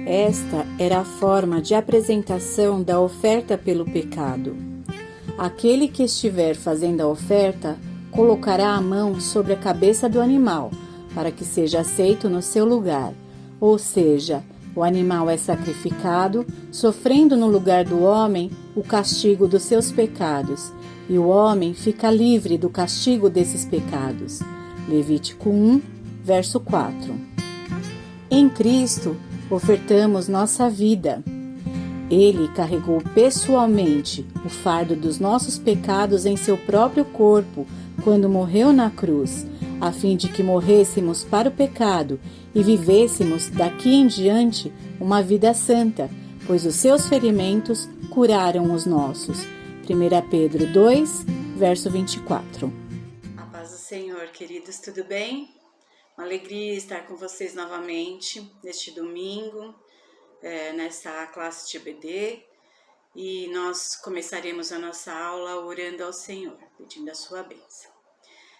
Esta era a forma de apresentação da oferta pelo pecado. Aquele que estiver fazendo a oferta colocará a mão sobre a cabeça do animal, para que seja aceito no seu lugar. Ou seja, o animal é sacrificado, sofrendo no lugar do homem o castigo dos seus pecados, e o homem fica livre do castigo desses pecados. Levítico 1, verso 4. Em Cristo, ofertamos nossa vida. Ele carregou pessoalmente o fardo dos nossos pecados em seu próprio corpo quando morreu na cruz, a fim de que morrêssemos para o pecado e vivêssemos daqui em diante uma vida santa, pois os seus ferimentos curaram os nossos. 1 Pedro 2, verso 24. A paz do Senhor, queridos, tudo bem? Uma alegria estar com vocês novamente neste domingo, nessa classe de EBD, e nós começaremos a nossa aula orando ao Senhor, pedindo a sua bênção.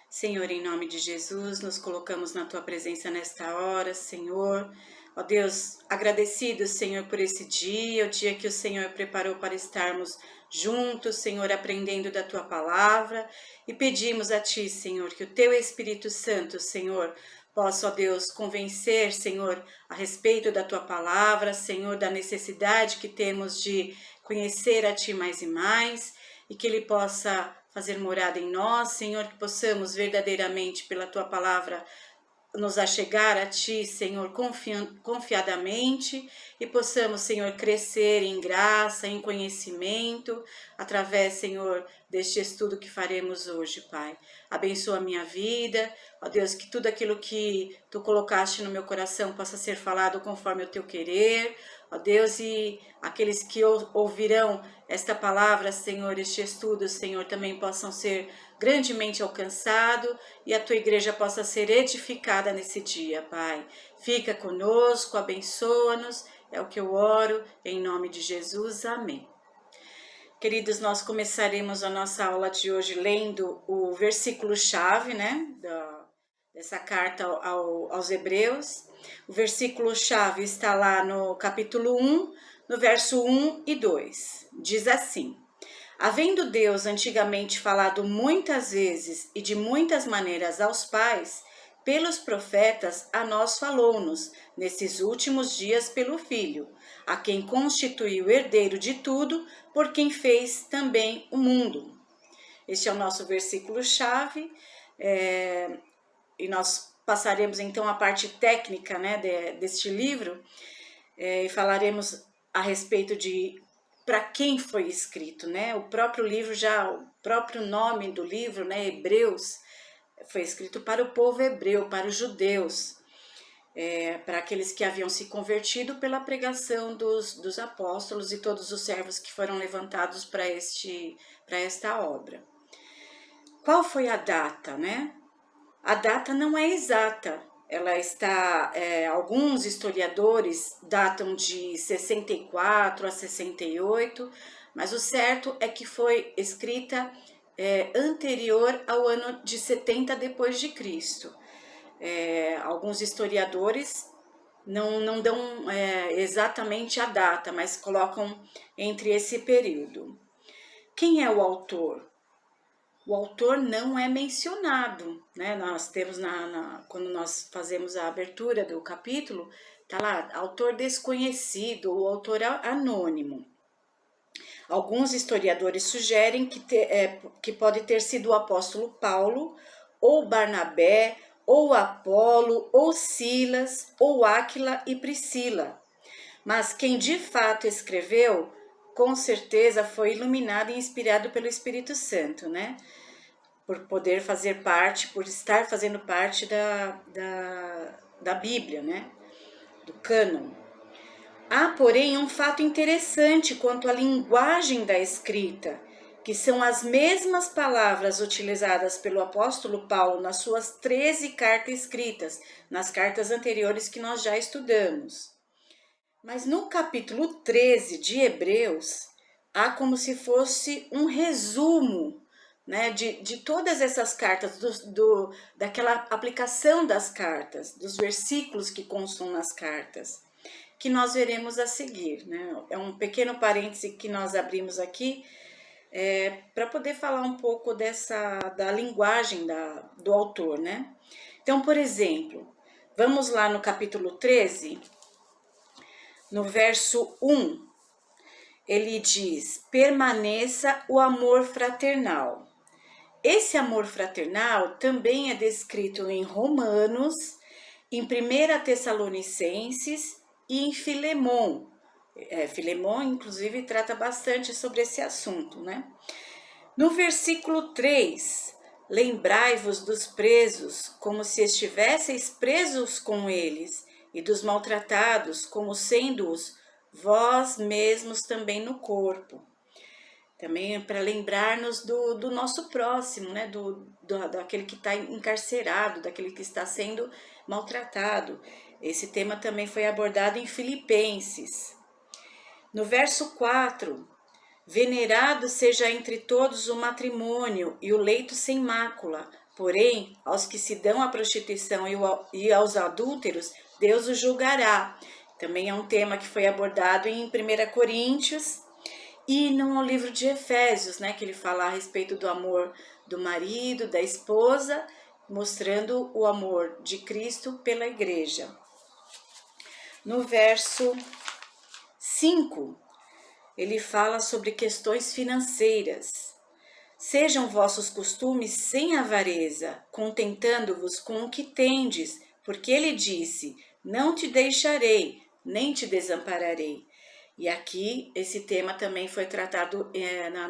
Senhor, em nome de Jesus, nos colocamos na Tua presença nesta hora, Senhor. Ó Deus, agradecidos, Senhor, por esse dia, o dia que o Senhor preparou para estarmos juntos, Senhor, aprendendo da Tua palavra, e pedimos a Ti, Senhor, que o Teu Espírito Santo, Senhor, possa, ó Deus, convencer, Senhor, a respeito da Tua palavra, Senhor, da necessidade que temos de conhecer a Ti mais e mais, e que Ele possa fazer morada em nós, Senhor, que possamos verdadeiramente pela Tua palavra nos achegar a Ti, Senhor, confiadamente, e possamos, Senhor, crescer em graça, em conhecimento, através, Senhor, deste estudo que faremos hoje, Pai. Abençoa a minha vida, ó Deus, que tudo aquilo que Tu colocaste no meu coração possa ser falado conforme o Teu querer, ó Deus, e aqueles que ouvirão esta palavra, Senhor, este estudo, Senhor, também possam ser grandemente alcançados e a Tua igreja possa ser edificada nesse dia, Pai. Fica conosco, abençoa-nos, é o que eu oro, em nome de Jesus, amém. Queridos, nós começaremos a nossa aula de hoje lendo o versículo-chave, dessa carta aos Hebreus. O versículo-chave está lá no capítulo 1, no verso 1 e 2. Diz assim: Havendo Deus antigamente falado muitas vezes e de muitas maneiras aos pais, pelos profetas a nós falou-nos, nesses últimos dias pelo Filho, a quem constituiu herdeiro de tudo, por quem fez também o mundo. Este é o nosso versículo-chave, e nós passaremos então a parte técnica, deste livro, e falaremos a respeito de para quem foi escrito, O próprio livro, o próprio nome do livro, Hebreus, foi escrito para o povo hebreu, para os judeus, para aqueles que haviam se convertido pela pregação dos apóstolos e todos os servos que foram levantados para esta obra. Qual foi a data, A data não é exata. Ela está, alguns historiadores datam de 64 a 68, mas o certo é que foi escrita anterior ao ano de 70 depois de Cristo. Alguns historiadores não dão exatamente a data, mas colocam entre esse período. Quem é o autor? O autor não é mencionado, Nós temos, quando nós fazemos a abertura do capítulo, está lá, autor desconhecido, ou autor anônimo. Alguns historiadores sugerem que pode ter sido o apóstolo Paulo, ou Barnabé, ou Apolo, ou Silas, ou Áquila e Priscila. Mas quem de fato escreveu, com certeza foi iluminado e inspirado pelo Espírito Santo, Por poder fazer parte, por estar fazendo parte da Bíblia, Do cânon. Há, porém, um fato interessante quanto à linguagem da escrita, que são as mesmas palavras utilizadas pelo apóstolo Paulo nas suas 13 cartas escritas, nas cartas anteriores que nós já estudamos. Mas no capítulo 13 de Hebreus, há como se fosse um resumo, de todas essas cartas, daquela aplicação das cartas, dos versículos que constam nas cartas. que nós veremos a seguir, né? É um pequeno parêntese que nós abrimos aqui para poder falar um pouco da linguagem do autor, né? Então, por exemplo, vamos lá no capítulo 13, no verso 1, ele diz: permaneça o amor fraternal. Esse amor fraternal também é descrito em Romanos, em 1 Tessalonicenses e em Filemon. Filemon, inclusive, trata bastante sobre esse assunto, né? No versículo 3, lembrai-vos dos presos, como se estivesseis presos com eles, e dos maltratados, como sendo-os vós mesmos também no corpo. Também é para lembrar-nos do nosso próximo, né? Daquele que está encarcerado, daquele que está sendo maltratado. Esse tema também foi abordado em Filipenses. No verso 4, venerado seja entre todos o matrimônio e o leito sem mácula, porém, aos que se dão à prostituição e aos adúlteros, Deus os julgará. Também é um tema que foi abordado em 1 Coríntios e no livro de Efésios, né, que ele fala a respeito do amor do marido, da esposa, mostrando o amor de Cristo pela igreja. No verso 5, ele fala sobre questões financeiras. Sejam vossos costumes sem avareza, contentando-vos com o que tendes, porque ele disse: não te deixarei, nem te desampararei. E aqui, esse tema também foi tratado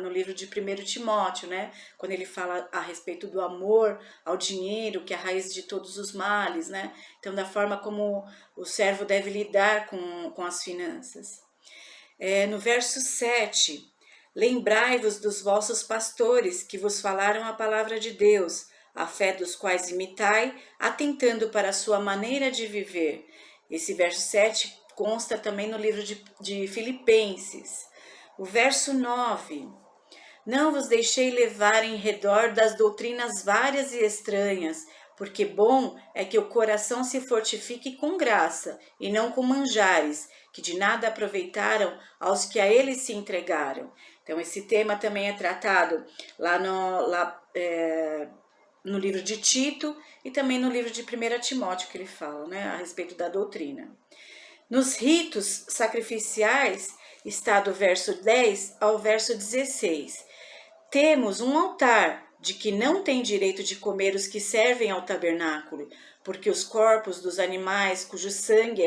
no livro de 1 Timóteo, né? Quando ele fala a respeito do amor ao dinheiro, que é a raiz de todos os males, né? Então, da forma como o servo deve lidar com as finanças. No verso 7, lembrai-vos dos vossos pastores, que vos falaram a palavra de Deus, a fé dos quais imitai, atentando para a sua maneira de viver. Esse verso 7 consta também no livro de Filipenses. O verso 9, não vos deixei levar em redor das doutrinas várias e estranhas, porque bom é que o coração se fortifique com graça, e não com manjares, que de nada aproveitaram aos que a eles se entregaram. Então, esse tema também é tratado lá no livro de Tito e também no livro de 1 Timóteo, que ele fala, né, a respeito da doutrina. Nos ritos sacrificiais, está do verso 10 ao verso 16. Temos um altar de que não tem direito de comer os que servem ao tabernáculo, porque os corpos dos animais cujo sangue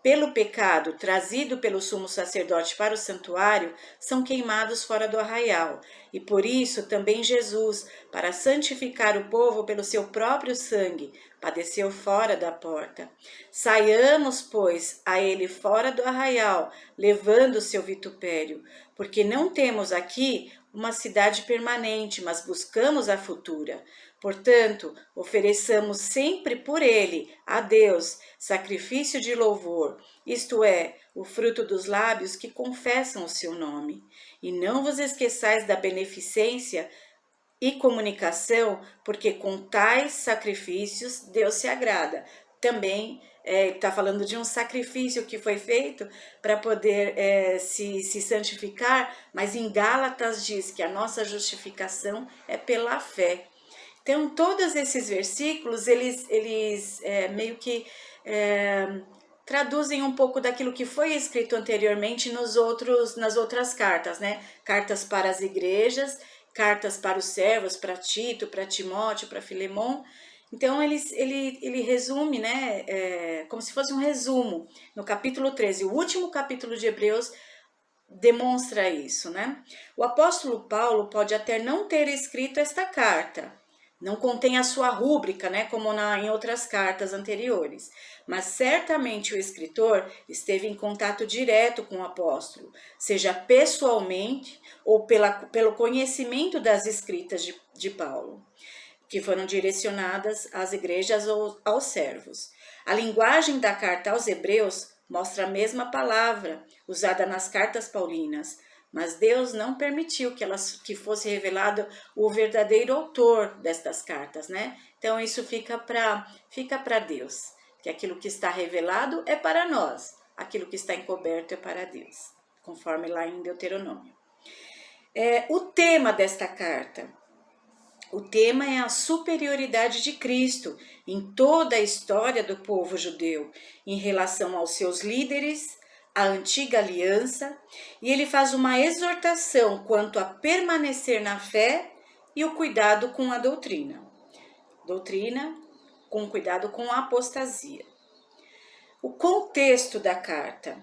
pelo pecado, trazido pelo sumo sacerdote para o santuário, são queimados fora do arraial. E por isso também Jesus, para santificar o povo pelo seu próprio sangue, padeceu fora da porta. Saiamos, pois, a ele fora do arraial, levando o seu vitupério, porque não temos aqui uma cidade permanente, mas buscamos a futura. Portanto, ofereçamos sempre por ele, a Deus, sacrifício de louvor, isto é, o fruto dos lábios que confessam o seu nome. E não vos esqueçais da beneficência e comunicação, porque com tais sacrifícios Deus se agrada. Também está falando de um sacrifício que foi feito para poder se santificar, mas em Gálatas diz que a nossa justificação é pela fé. Então, todos esses versículos, eles meio que traduzem um pouco daquilo que foi escrito anteriormente nas outras cartas, né? Cartas para as igrejas, cartas para os servos, para Tito, para Timóteo, para Filemon. Então, ele resume, né? Como se fosse um resumo. No capítulo 13, o último capítulo de Hebreus, demonstra isso, né? O apóstolo Paulo pode até não ter escrito esta carta, não contém a sua rúbrica, né, como em outras cartas anteriores, mas certamente o escritor esteve em contato direto com o apóstolo, seja pessoalmente ou pelo conhecimento das escritas de Paulo, que foram direcionadas às igrejas ou aos servos. A linguagem da carta aos Hebreus mostra a mesma palavra usada nas cartas paulinas, mas Deus não permitiu que fosse revelado o verdadeiro autor destas cartas, né? Então isso fica para Deus. que aquilo que está revelado é para nós, aquilo que está encoberto é para Deus, conforme lá em Deuteronômio. O tema desta carta. O tema é a superioridade de Cristo em toda a história do povo judeu, em relação aos seus líderes, à antiga aliança, e ele faz uma exortação quanto a permanecer na fé e o cuidado com a doutrina. Doutrina com cuidado com a apostasia. O contexto da carta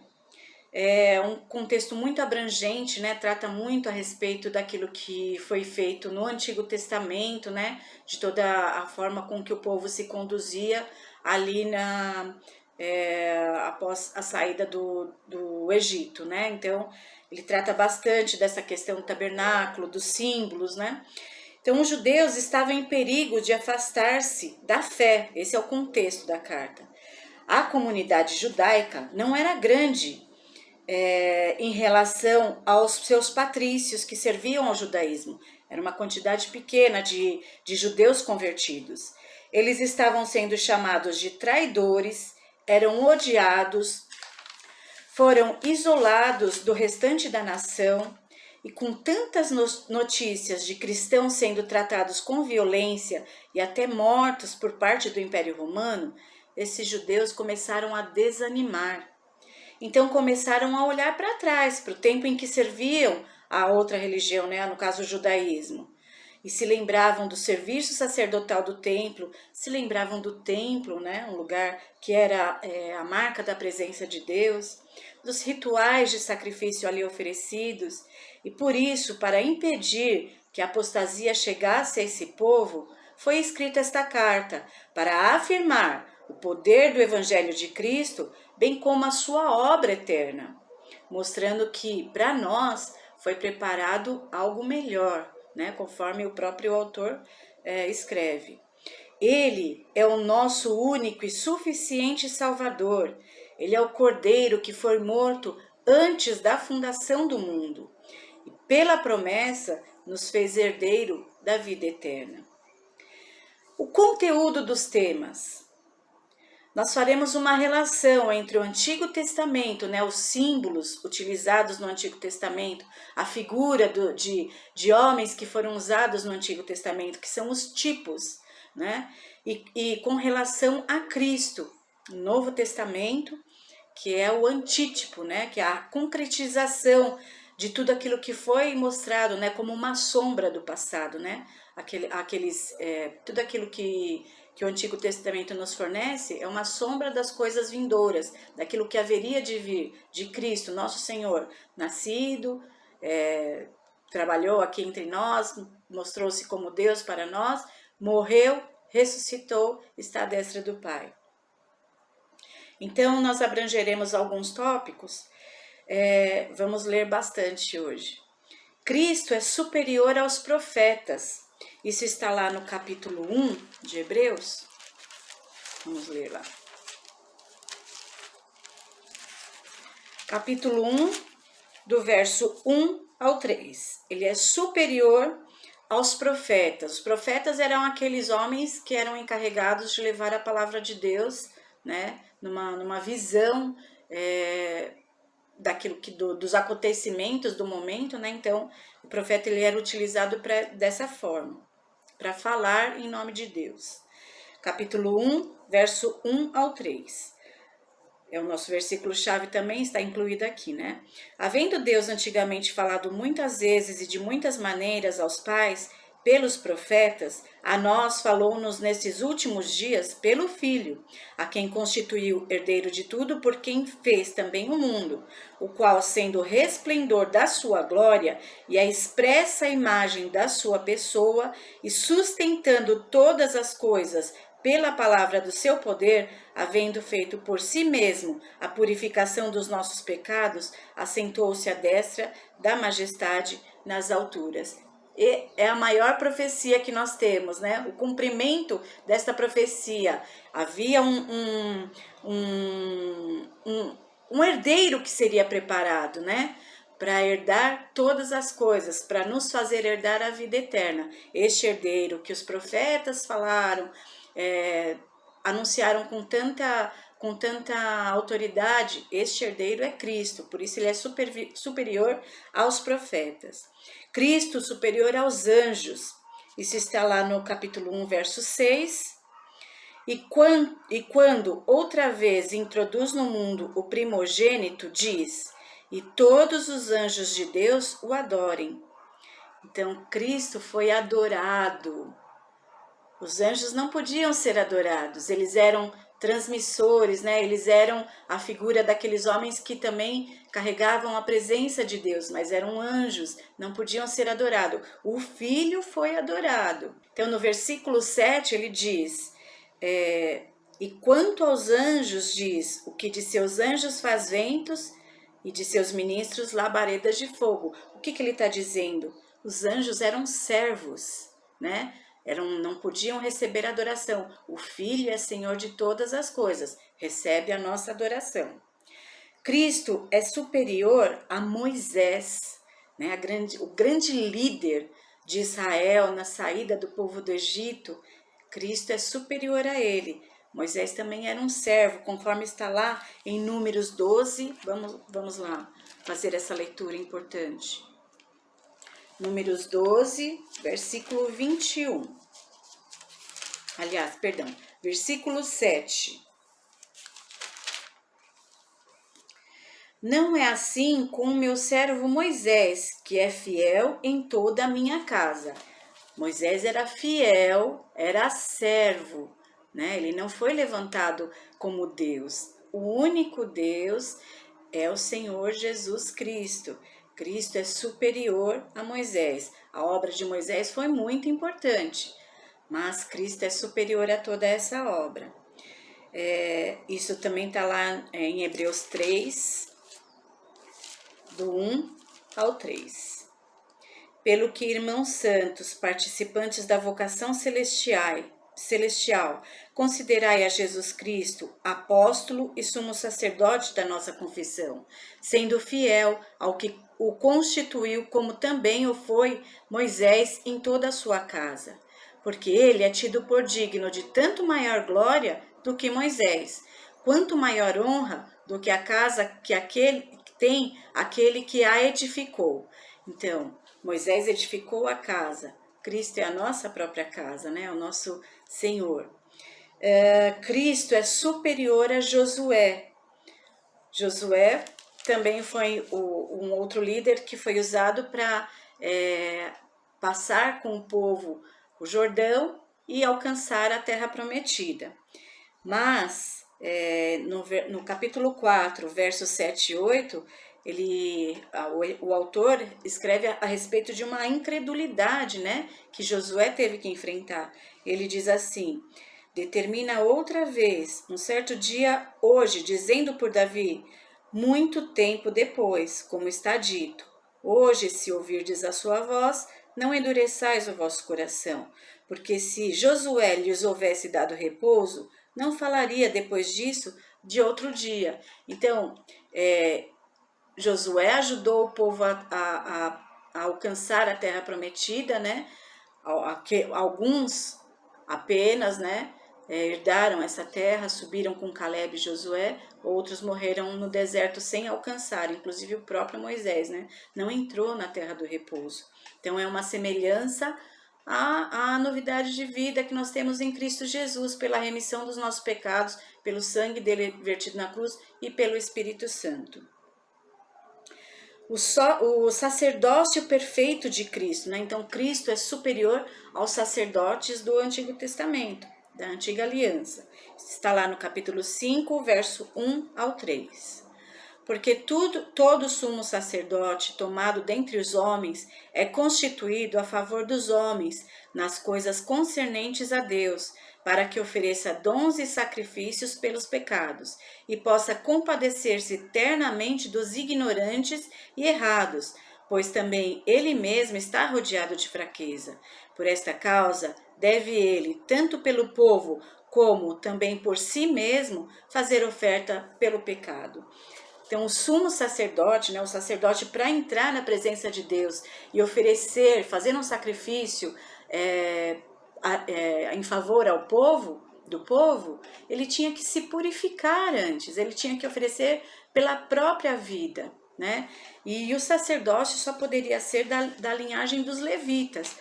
é um contexto muito abrangente, né? Trata muito a respeito daquilo que foi feito no Antigo Testamento, né? De toda a forma com que o povo se conduzia ali após a saída do Egito, né? Então, ele trata bastante dessa questão do tabernáculo, dos símbolos, né? Então, os judeus estavam em perigo de afastar-se da fé. Esse é o contexto da carta. A comunidade judaica não era grande em relação aos seus patrícios que serviam ao judaísmo. Era uma quantidade pequena de judeus convertidos. Eles estavam sendo chamados de traidores, eram odiados, foram isolados do restante da nação, e com tantas notícias de cristãos sendo tratados com violência e até mortos por parte do Império Romano, esses judeus começaram a desanimar. Então começaram a olhar para trás, para o tempo em que serviam a outra religião, né? No caso o judaísmo. E se lembravam do serviço sacerdotal do templo, se lembravam do templo, né? Um lugar que era a marca da presença de Deus, dos rituais de sacrifício ali oferecidos. E por isso, para impedir que a apostasia chegasse a esse povo, foi escrita esta carta, para afirmar o poder do Evangelho de Cristo, bem como a sua obra eterna, mostrando que para nós foi preparado algo melhor, né? Conforme o próprio autor escreve. Ele é o nosso único e suficiente Salvador. Ele é o Cordeiro que foi morto antes da fundação do mundo. E pela promessa nos fez herdeiro da vida eterna. O conteúdo dos temas. Nós faremos uma relação entre o Antigo Testamento, né, os símbolos utilizados no Antigo Testamento, a figura de homens que foram usados no Antigo Testamento, que são os tipos, né, e com relação a Cristo, no Novo Testamento, que é o antítipo, né, que é a concretização de tudo aquilo que foi mostrado, né, como uma sombra do passado, né, tudo aquilo que o Antigo Testamento nos fornece é uma sombra das coisas vindouras, daquilo que haveria de vir, de Cristo, nosso Senhor, nascido, trabalhou aqui entre nós, mostrou-se como Deus para nós, morreu, ressuscitou, está à destra do Pai. Então, nós abrangeremos alguns tópicos, vamos ler bastante hoje. Cristo é superior aos profetas. Isso está lá no capítulo 1 de Hebreus. Vamos ler lá. Capítulo 1, do verso 1 ao 3. Ele é superior aos profetas. Os profetas eram aqueles homens que eram encarregados de levar a palavra de Deus, né, numa visão daquilo dos acontecimentos do momento, né? Então, o profeta ele era utilizado dessa forma, para falar em nome de Deus. Capítulo 1, verso 1 ao 3. É o nosso versículo-chave também, está incluído aqui, né? Havendo Deus antigamente falado muitas vezes e de muitas maneiras aos pais, pelos profetas, a nós falou-nos nesses últimos dias pelo Filho, a quem constituiu herdeiro de tudo, por quem fez também o mundo, o qual, sendo o resplendor da sua glória e a expressa imagem da sua pessoa, e sustentando todas as coisas pela palavra do seu poder, havendo feito por si mesmo a purificação dos nossos pecados, assentou-se à destra da majestade nas alturas. E é a maior profecia que nós temos, né? O cumprimento desta profecia. Havia um herdeiro que seria preparado, né? Para herdar todas as coisas, para nos fazer herdar a vida eterna. Este herdeiro que os profetas falaram, anunciaram com tanta autoridade, este herdeiro é Cristo, por isso ele é superior aos profetas. Cristo superior aos anjos, isso está lá no capítulo 1, verso 6. E quando outra vez introduz no mundo o primogênito, diz: e todos os anjos de Deus o adorem. Então, Cristo foi adorado. Os anjos não podiam ser adorados, eles eram transmissores, né? Eles eram a figura daqueles homens que também carregavam a presença de Deus, mas eram anjos, não podiam ser adorados. O Filho foi adorado. Então, no versículo 7, ele diz: e quanto aos anjos, diz, o que de seus anjos faz ventos e de seus ministros labaredas de fogo. O que ele está dizendo? Os anjos eram servos, né? Não podiam receber adoração. O Filho é Senhor de todas as coisas, recebe a nossa adoração. Cristo é superior a Moisés, né? O grande líder de Israel na saída do povo do Egito. Cristo é superior a ele. Moisés também era um servo, conforme está lá em Números 12. Vamos lá fazer essa leitura importante. Números 12, versículo 21. Aliás, perdão, versículo 7. Não é assim com o meu servo Moisés, que é fiel em toda a minha casa. Moisés era fiel, era servo, né? Ele não foi levantado como Deus. O único Deus é o Senhor Jesus Cristo. Cristo é superior a Moisés. A obra de Moisés foi muito importante, mas Cristo é superior a toda essa obra. Isso também está lá em Hebreus 3, do 1 ao 3. Pelo que, irmãos santos, participantes da vocação celestial, considerai a Jesus Cristo, apóstolo e sumo sacerdote da nossa confissão, sendo fiel ao que o constituiu, como também o foi Moisés em toda a sua casa. Porque ele é tido por digno de tanto maior glória do que Moisés, quanto maior honra do que a casa que tem aquele que a edificou. Então, Moisés edificou a casa, Cristo é a nossa própria casa, né? O nosso Senhor. Cristo é superior a Josué. Josué também foi um outro líder que foi usado para passar com o povo o Jordão e alcançar a terra prometida. Mas, no capítulo 4, versos 7 e 8, o autor escreve a respeito de uma incredulidade, né, que Josué teve que enfrentar. Ele diz assim: determina outra vez, um certo dia hoje, dizendo por Davi, muito tempo depois, como está dito, hoje, se ouvirdes a sua voz, não endureçais o vosso coração, porque se Josué lhes houvesse dado repouso, não falaria depois disso de outro dia. Então, Josué ajudou o povo a alcançar a terra prometida, né? Alguns apenas, né, herdaram essa terra, subiram com Caleb e Josué, outros morreram no deserto sem alcançar, inclusive o próprio Moisés, né, não entrou na terra do repouso. Então é uma semelhança à novidade de vida que nós temos em Cristo Jesus, pela remissão dos nossos pecados, pelo sangue dele vertido na cruz e pelo Espírito Santo. O sacerdócio perfeito de Cristo, né? Então Cristo é superior aos sacerdotes do Antigo Testamento, da Antiga Aliança. Está lá no capítulo 5, verso 1 ao 3. Porque todo sumo sacerdote tomado dentre os homens é constituído a favor dos homens nas coisas concernentes a Deus, para que ofereça dons e sacrifícios pelos pecados, e possa compadecer-se eternamente dos ignorantes e errados, pois também ele mesmo está rodeado de fraqueza. Por esta causa, deve ele, tanto pelo povo como também por si mesmo, fazer oferta pelo pecado. Então, o sumo sacerdote, né, o sacerdote para entrar na presença de Deus e oferecer, fazer um sacrifício em favor ao povo, do povo, ele tinha que se purificar antes, ele tinha que oferecer pela própria vida, né? E o sacerdócio só poderia ser da linhagem dos levitas,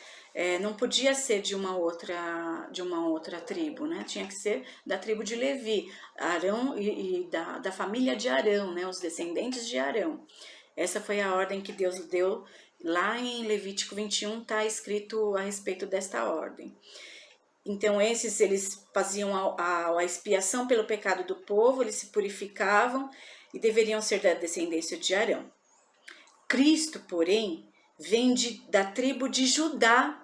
não podia ser de uma outra tribo, né? Tinha que ser da tribo de Levi, Arão e da família de Arão, né? Os descendentes de Arão. Essa foi a ordem que Deus deu. Lá em Levítico 21 está escrito a respeito desta ordem. Então eles faziam a expiação pelo pecado do povo, eles se purificavam e deveriam ser da descendência de Arão. Cristo, porém, vem da tribo de Judá.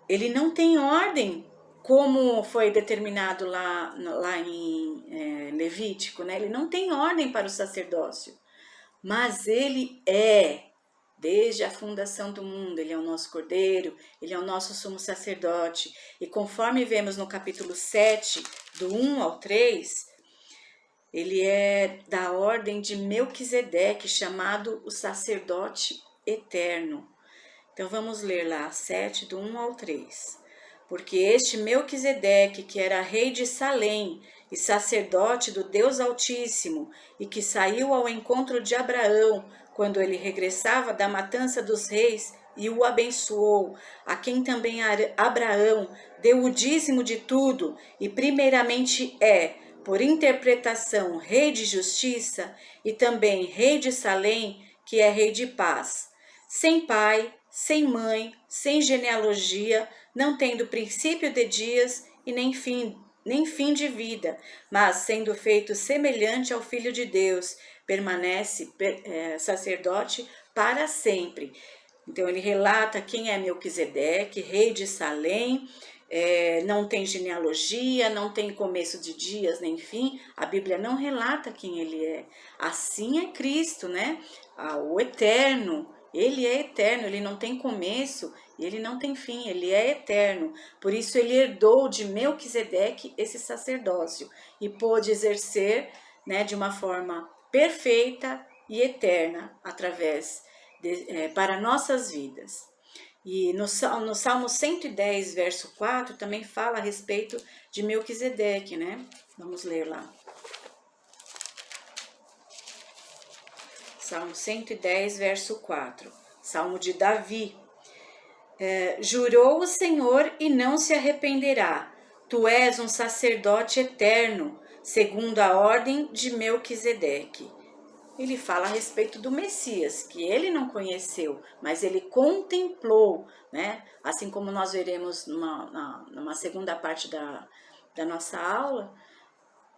Ele não tem ordem, como foi determinado lá em Levítico, né? Ele não tem ordem para o sacerdócio, mas ele desde a fundação do mundo, ele é o nosso Cordeiro, ele é o nosso sumo sacerdote. E conforme vemos no capítulo 7, do 1 ao 3, ele é da ordem de Melquisedeque, chamado o sacerdote eterno. Então vamos ler lá, 7, do 1 ao 3. Porque este Melquisedeque, que era rei de Salém e sacerdote do Deus Altíssimo, e que saiu ao encontro de Abraão, quando ele regressava da matança dos reis, e o abençoou, a quem também Abraão deu o dízimo de tudo, e primeiramente por interpretação, rei de justiça, e também rei de Salém, que é rei de paz, sem pai, sem mãe, sem genealogia, não tendo princípio de dias e nem fim de vida, mas sendo feito semelhante ao Filho de Deus, permanece sacerdote para sempre. Então ele relata quem é Melquisedeque, rei de Salém, não tem genealogia, não tem começo de dias nem fim, a Bíblia não relata quem ele é. Assim é Cristo, né? O eterno, ele é eterno, ele não tem começo e ele não tem fim, ele é eterno. Por isso ele herdou de Melquisedeque esse sacerdócio e pôde exercer, né, de uma forma perfeita e eterna para nossas vidas. E no Salmo 110, verso 4, também fala a respeito de Melquisedeque, né? Vamos ler lá. Salmo 110, verso 4. Salmo de Davi. Jurou o Senhor e não se arrependerá. Tu és um sacerdote eterno, segundo a ordem de Melquisedeque. Ele fala a respeito do Messias, que ele não conheceu, mas ele contemplou, né? Assim como nós veremos numa segunda parte da nossa aula,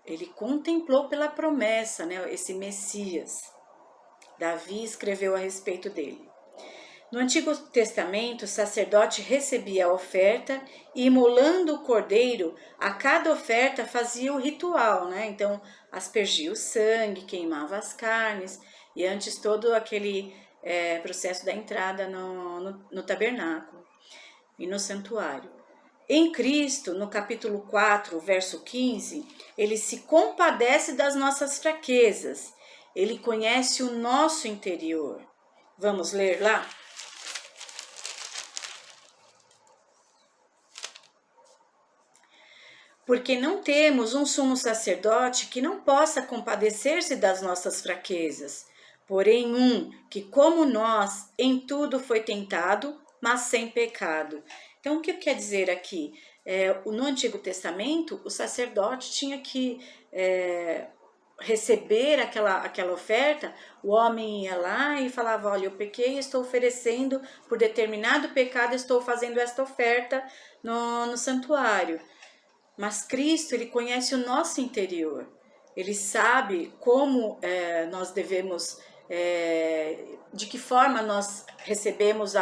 ele contemplou pela promessa, né? Esse Messias. Davi escreveu a respeito dele. No Antigo Testamento, o sacerdote recebia a oferta e, imolando o cordeiro, a cada oferta fazia o ritual, né? Então, aspergia o sangue, queimava as carnes, e antes todo aquele processo da entrada no tabernáculo e no santuário. Em Cristo, no capítulo 4, verso 15, ele se compadece das nossas fraquezas, ele conhece o nosso interior. Vamos ler lá? Porque não temos um sumo sacerdote que não possa compadecer-se das nossas fraquezas, porém um que, como nós, em tudo foi tentado, mas sem pecado. Então, o que quer dizer aqui? No Antigo Testamento, o sacerdote tinha que receber aquela oferta, o homem ia lá e falava, olha, eu pequei, estou oferecendo por determinado pecado, estou fazendo esta oferta no santuário. Mas Cristo, ele conhece o nosso interior, ele sabe como nós devemos, de que forma nós recebemos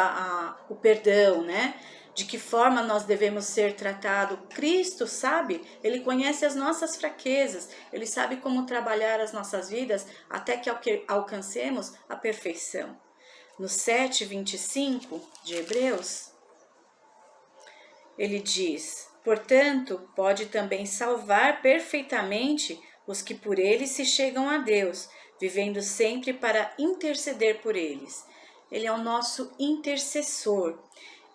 o perdão, né? De que forma nós devemos ser tratados. Cristo sabe, ele conhece as nossas fraquezas, ele sabe como trabalhar as nossas vidas até que alcancemos a perfeição. No 7:25 de Hebreus, ele diz: portanto, pode também salvar perfeitamente os que por ele se chegam a Deus, vivendo sempre para interceder por eles. Ele é o nosso intercessor.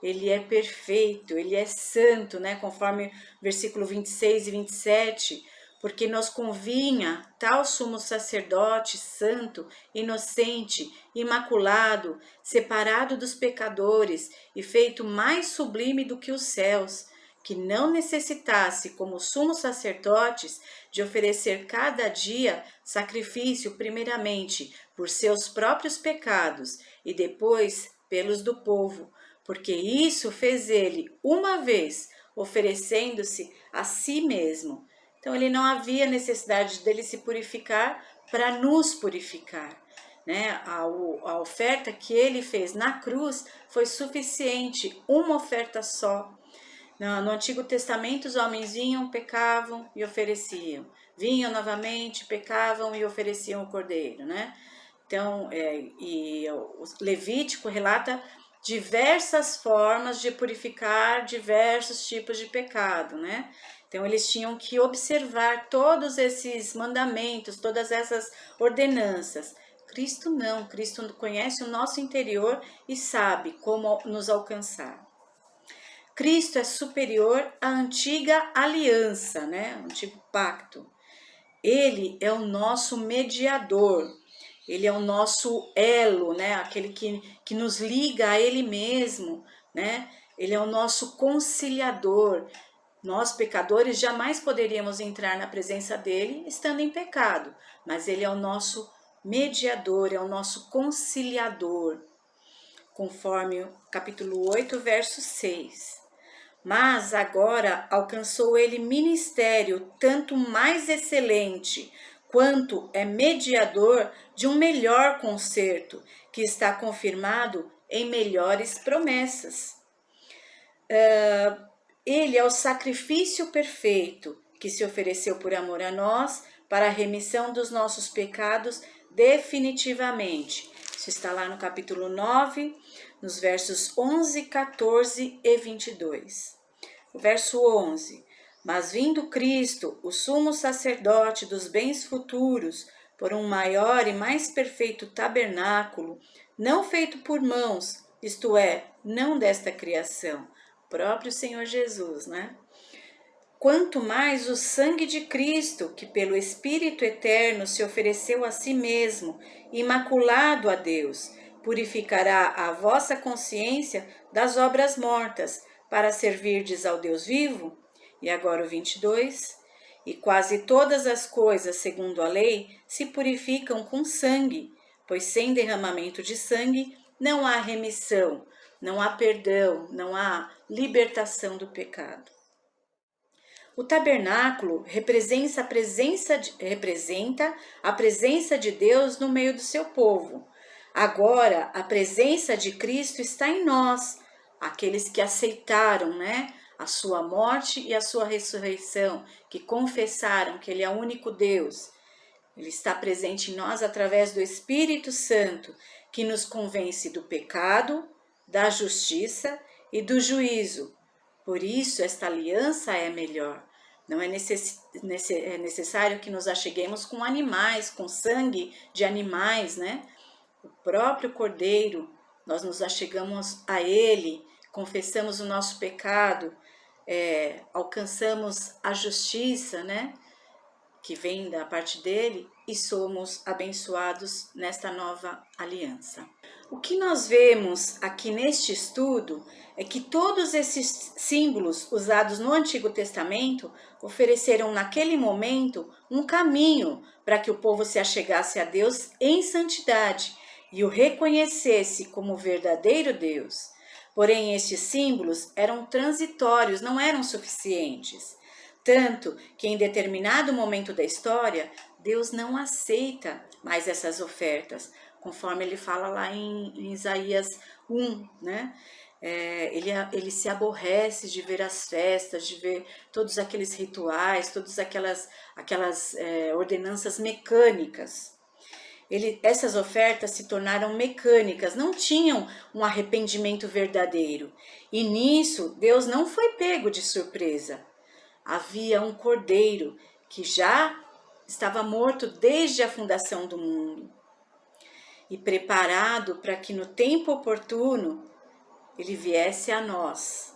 ele é perfeito, ele é santo, né? Conforme versículo 26 e 27, porque nos convinha tal sumo sacerdote santo, inocente, imaculado, separado dos pecadores e feito mais sublime do que os céus, que não necessitasse, como sumos sacerdotes, de oferecer cada dia sacrifício primeiramente por seus próprios pecados e depois pelos do povo, porque isso fez ele uma vez, oferecendo-se a si mesmo. Então ele não havia necessidade dele se purificar para nos purificar, né? A oferta que ele fez na cruz foi suficiente, uma oferta só. No Antigo Testamento, os homens vinham, pecavam e ofereciam. Vinham novamente, pecavam e ofereciam o cordeiro, né? Então, o Levítico relata diversas formas de purificar diversos tipos de pecado, né? Então, eles tinham que observar todos esses mandamentos, todas essas ordenanças. Cristo não, Cristo conhece o nosso interior e sabe como nos alcançar. Cristo é superior à antiga aliança, né? O antigo pacto. Ele é o nosso mediador, ele é o nosso elo, né? Aquele que nos liga a ele mesmo, né? Ele é o nosso conciliador. Nós, pecadores, jamais poderíamos entrar na presença dele estando em pecado, mas ele é o nosso mediador, é o nosso conciliador, conforme o capítulo 8, verso 6. Mas agora alcançou ele ministério tanto mais excelente, quanto é mediador de um melhor concerto, que está confirmado em melhores promessas. Ele é o sacrifício perfeito, que se ofereceu por amor a nós, para a remissão dos nossos pecados definitivamente. Isso está lá no capítulo 9, nos versos 11, 14 e 22. O verso 11. Mas vindo Cristo, o sumo sacerdote dos bens futuros, por um maior e mais perfeito tabernáculo, não feito por mãos, isto é, não desta criação, próprio Senhor Jesus, né? Quanto mais o sangue de Cristo, que pelo Espírito Eterno se ofereceu a si mesmo, imaculado a Deus, purificará a vossa consciência das obras mortas, para servirdes ao Deus vivo. E agora o 22. E quase todas as coisas, segundo a lei, se purificam com sangue, pois sem derramamento de sangue não há remissão, não há perdão, não há libertação do pecado. O tabernáculo representa a presença de Deus no meio do seu povo. Agora, a presença de Cristo está em nós, aqueles que aceitaram, né, a sua morte e a sua ressurreição, que confessaram que Ele é o único Deus. Ele está presente em nós através do Espírito Santo, que nos convence do pecado, da justiça e do juízo. Por isso, esta aliança é melhor. Não é necessário que nos acheguemos com animais, com sangue de animais, né? O próprio Cordeiro, nós nos achegamos a Ele, confessamos o nosso pecado, alcançamos a justiça, né? Que vem da parte dele, e somos abençoados nesta nova aliança. O que nós vemos aqui neste estudo é que todos esses símbolos usados no Antigo Testamento ofereceram naquele momento um caminho para que o povo se achegasse a Deus em santidade e o reconhecesse como verdadeiro Deus. Porém, estes símbolos eram transitórios, não eram suficientes. Tanto que em determinado momento da história, Deus não aceita mais essas ofertas, conforme ele fala lá em Isaías 1, né? Ele se aborrece de ver as festas, de ver todos aqueles rituais, todas aquelas ordenanças mecânicas. Essas ofertas se tornaram mecânicas, não tinham um arrependimento verdadeiro. E nisso, Deus não foi pego de surpresa. Havia um cordeiro que já estava morto desde a fundação do mundo e preparado para que no tempo oportuno ele viesse a nós,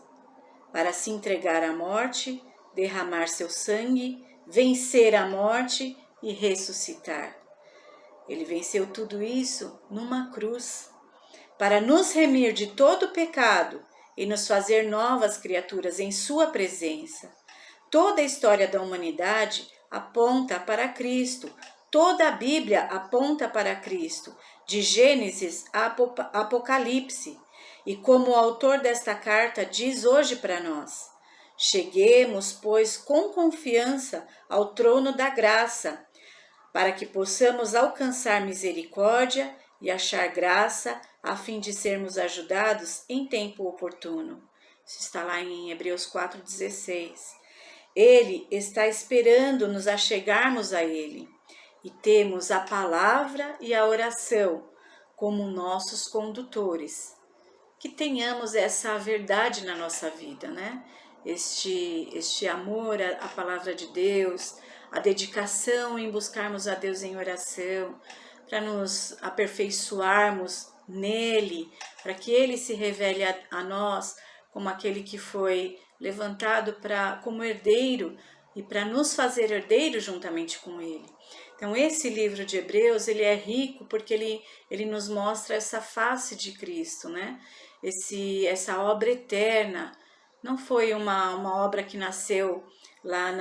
para se entregar à morte, derramar seu sangue, vencer a morte e ressuscitar. Ele venceu tudo isso numa cruz, para nos remir de todo o pecado e nos fazer novas criaturas em sua presença. Toda a história da humanidade aponta para Cristo. Toda a Bíblia aponta para Cristo, de Gênesis a Apocalipse. E como o autor desta carta diz hoje para nós: cheguemos, pois, com confiança ao trono da graça, para que possamos alcançar misericórdia e achar graça, a fim de sermos ajudados em tempo oportuno. Isso está lá em Hebreus 4,16. Ele está esperando nos achegarmos a Ele, e temos a palavra e a oração como nossos condutores. Que tenhamos essa verdade na nossa vida, né? Este amor à palavra de Deus, a dedicação em buscarmos a Deus em oração, para nos aperfeiçoarmos nele, para que ele se revele a nós como aquele que foi levantado como herdeiro e para nos fazer herdeiro juntamente com ele. Então esse livro de Hebreus, ele é rico porque ele nos mostra essa face de Cristo, né? Essa obra eterna. Não foi uma obra que nasceu lá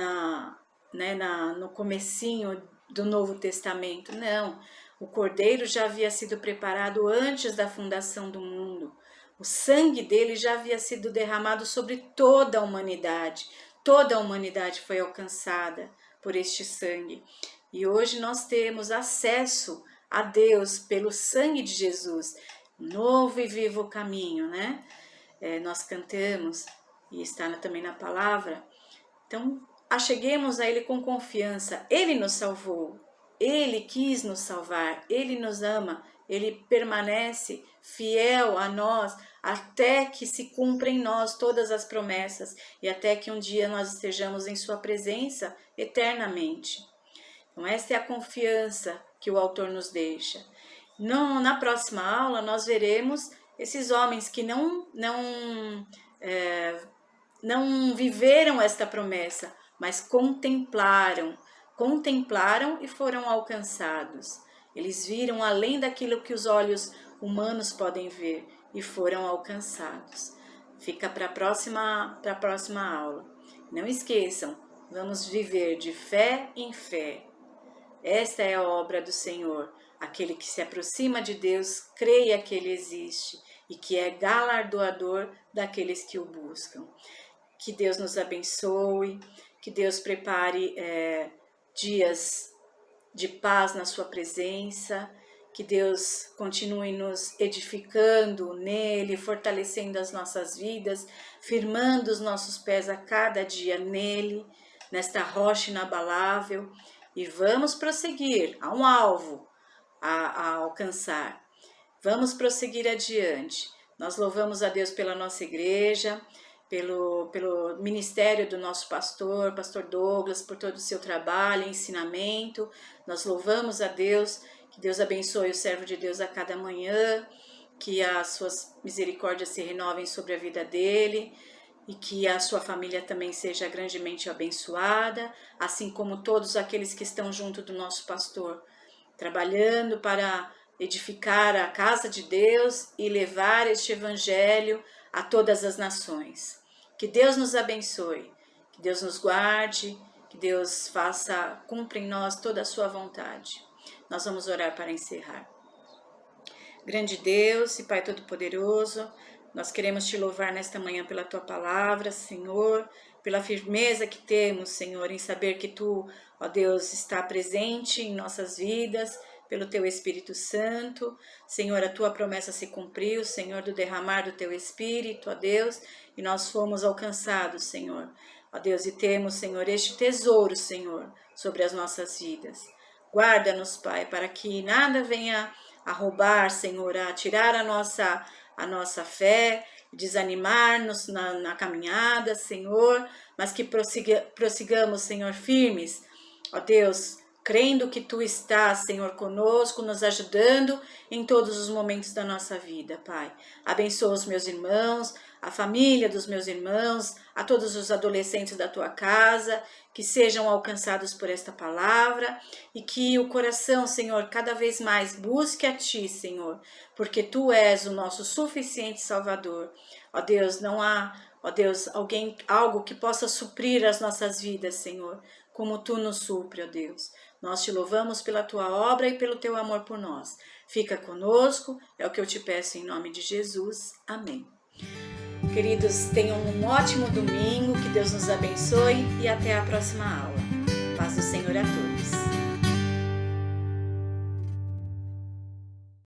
no comecinho do Novo Testamento, não. O Cordeiro já havia sido preparado antes da fundação do mundo. O sangue dele já havia sido derramado sobre toda a humanidade. Toda a humanidade foi alcançada por este sangue. E hoje nós temos acesso a Deus pelo sangue de Jesus. Novo e vivo caminho, né? Nós cantamos e está também na palavra. Então, acheguemos a Ele com confiança. Ele nos salvou. Ele quis nos salvar. Ele nos ama. Ele permanece fiel a nós até que se cumpra em nós todas as promessas e até que um dia nós estejamos em sua presença eternamente. Então, essa é a confiança que o autor nos deixa. Na próxima aula, nós veremos esses homens que não viveram esta promessa, mas contemplaram e foram alcançados. Eles viram além daquilo que os olhos humanos podem ver e foram alcançados. Fica para a próxima aula. Não esqueçam, vamos viver de fé em fé. Esta é a obra do Senhor. Aquele que se aproxima de Deus, creia que Ele existe e que é galardoador daqueles que o buscam. Que Deus nos abençoe, que Deus prepare dias de paz na sua presença, que Deus continue nos edificando nele, fortalecendo as nossas vidas, firmando os nossos pés a cada dia nele, nesta rocha inabalável, e vamos prosseguir a um alvo a alcançar. Vamos prosseguir adiante. Nós louvamos a Deus pela nossa igreja, pelo ministério do nosso pastor Douglas, por todo o seu trabalho, ensinamento. Nós louvamos a Deus, que Deus abençoe o servo de Deus a cada manhã, que as suas misericórdias se renovem sobre a vida dele e que a sua família também seja grandemente abençoada, assim como todos aqueles que estão junto do nosso pastor, trabalhando para edificar a casa de Deus e levar este evangelho a todas as nações. Que Deus nos abençoe, que Deus nos guarde, que Deus cumpra em nós toda a sua vontade. Nós vamos orar para encerrar. Grande Deus e Pai Todo-Poderoso, nós queremos te louvar nesta manhã pela tua palavra, Senhor, pela firmeza que temos, Senhor, em saber que tu, ó Deus, está presente em nossas vidas, pelo teu Espírito Santo. Senhor, a tua promessa se cumpriu, Senhor, do derramar do teu Espírito, ó Deus, e nós fomos alcançados, Senhor, ó Deus, e temos, Senhor, este tesouro, Senhor, sobre as nossas vidas. Guarda-nos, Pai, para que nada venha a roubar, Senhor, a tirar a nossa fé, desanimar-nos na caminhada, Senhor, mas que prossigamos, Senhor, firmes, ó Deus, crendo que Tu estás, Senhor, conosco, nos ajudando em todos os momentos da nossa vida, Pai. Abençoa os meus irmãos, a família dos meus irmãos, a todos os adolescentes da Tua casa, que sejam alcançados por esta palavra e que o coração, Senhor, cada vez mais busque a Ti, Senhor, porque Tu és o nosso suficiente Salvador. Ó Deus, não há, ó Deus, algo que possa suprir as nossas vidas, Senhor, como Tu nos supre, ó Deus. Nós Te louvamos pela Tua obra e pelo Teu amor por nós. Fica conosco, é o que eu te peço em nome de Jesus. Amém. Queridos, tenham um ótimo domingo, que Deus nos abençoe e até a próxima aula. Paz do Senhor a todos.